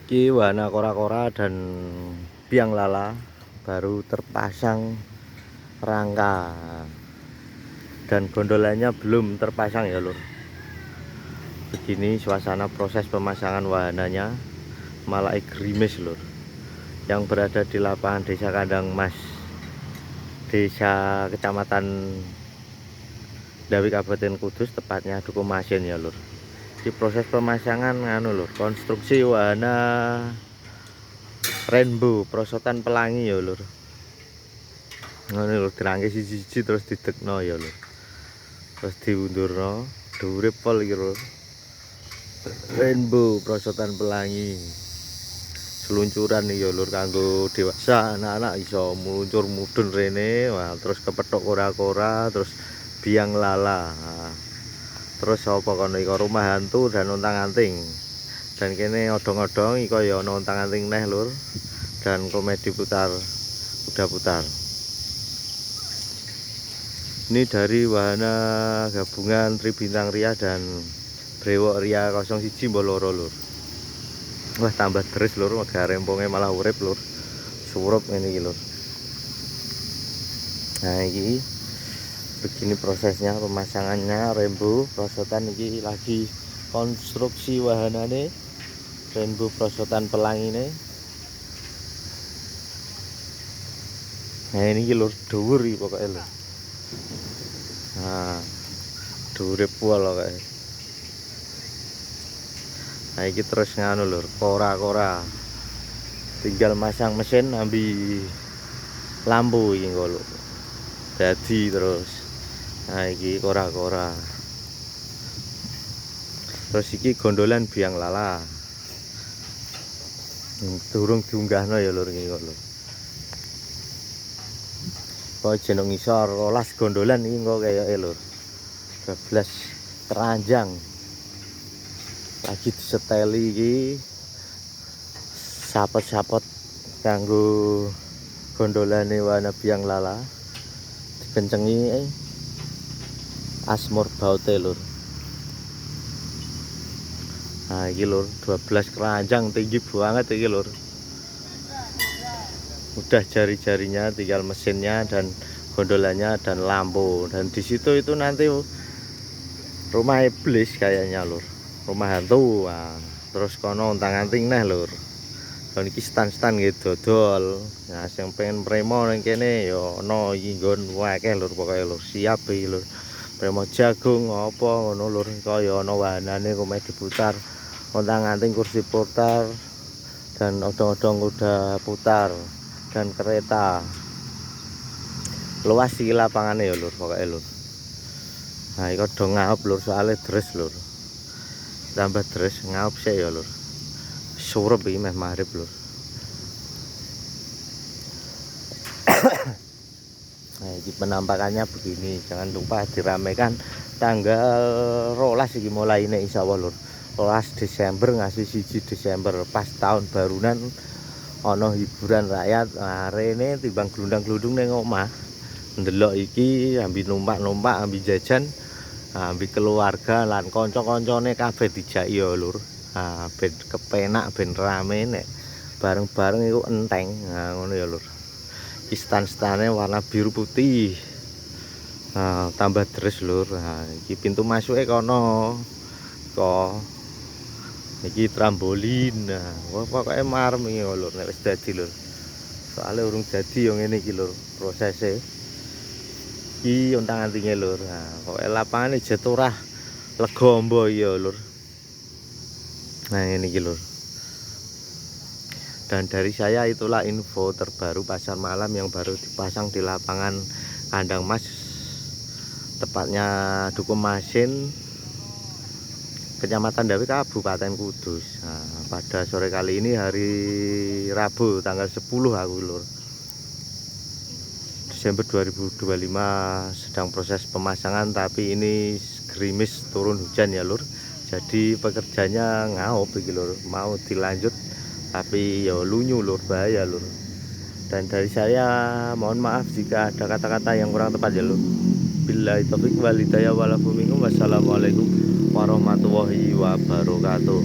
Ki warna kora-kora dan biang lala baru terpasang rangka dan gondolanya belum terpasang ya lur. Begini suasana proses pemasangan wahananya malah gerimis lur, yang berada di lapangan Desa Kandang Mas, Desa Kecamatan Dawi Kabupaten Kudus, tepatnya Duku Masin ya lur. Di proses pemasangan lur, konstruksi wahana Rainbow prosotan pelangi ya lur. Ngono lho, dirangke siji-siji terus didekno ya lho. Terus diundurno, dhuwure pol iki lho. Rainbow prosotan pelangi. Seluncuran iki ya lur, kanggo dewasa, anak-anak iso meluncur mudhun rene, wah terus kepethuk kora-kora, terus biang lala. Terus apa kono iki rumah hantu dan untang-anting. Dan kene odong-odong iki ya ana untang-anting neh lur. Dan komedi putar, kuda putar. Ini dari wahana gabungan Tribintang Ria dan Brewok Ria 01 Mboloro lur. Wah tambah deres lur, wega rempongnya malah urip lur. Surup ini lur. Nah ini begini prosesnya pemasangannya Rainbow prosotan ini lagi konstruksi wahana nih. Rainbow prosotan pelangi nih. Nah ini lur dhuwur iki pokoke lur. Nah, dhuwure pol kae. Nah iki terus nganu lur, kora-kora. Tinggal masang mesin ambi lampu iki engko lho. Dadi terus. Nah iki kora-kora. Terus iki gondolan biang lala. Durung diunggahno ya lur iki kok lho. Kok jeneng ngisor 12 gondolan iki kok kayake lur. 12 keranjang. Lagi diseteli iki sapot-sapot kanggo gondolane warna biang lala. Dikencengi asmur baute lur. Nah iki lur 12 keranjang tinggi banget iki lur. Udah jari-jarinya, tinggal mesinnya dan gondolanya dan lampu. Dan di situ itu nanti rumah iblis kayaknya lur, rumah hantu. Nah, terus kono untang-anting neh lur. Dan iki stan-stan gitu dodol. Nah sing pengen premo nang kene ya ono iki nggon akeh lur, pokoke lur siap iki lur. Premo jagung apa ngono lur, kaya ana wahanane komedi putar, untang-anting kursi putar dan odong-odong kuda putar. Dan kereta luas iki lapangane ya lur, pokoke lur. Nah iki do ngaup lur, soalnya deres lur, tambah deres ngaup sih ya lur. Surup iki meh maghrib lur. Nah ini penampakannya begini, jangan lupa diramekan tanggal 12 iki mulai ini insyaallah lur. 12 Desember ngasih 1 Desember pas tahun barunan. Ono hiburan rakyat. Nah, rene timbang glundang-glundung ning omah. Ndelok iki ambi numpak-numpak, ambi jajan, ambi keluarga lan kanca-kancane kabeh dijaki ya lur. Nah, ben kepenak, ben rame nek bareng-bareng iku enteng. Nah, ngono ya lur. Istan-stane warna biru putih. Nah, tambah deres lur. Nah, iki pintu masuke kono. Kok iki trambolin. Nah, wah pokoke marem iki lur nek wis dadi lur. Soale urung dadi yo ngene iki lur prosese. Iki untang-antinge lur. Nah, pokoke lapangane jeturah legombo ya lur. Nah, ngene iki lur. Dan dari saya itulah info terbaru pasar malam yang baru dipasang di lapangan Kandang Mas, tepatnya Duku Masin, Kecamatan Dawi Kabupaten Kudus. Nah, pada sore kali ini hari Rabu tanggal 10 aku lur, Desember 2025, sedang proses pemasangan, tapi ini gerimis turun hujan ya lur. Jadi pekerjanya ngaup iki lur, mau dilanjut tapi ya lunyu lur, bahaya lur. Dan dari saya mohon maaf jika ada kata-kata yang kurang tepat ya lur. Billahi taufik wal hidayah wal afu minkum. Wassalamualaikum warahmatullahi wabarakatuh.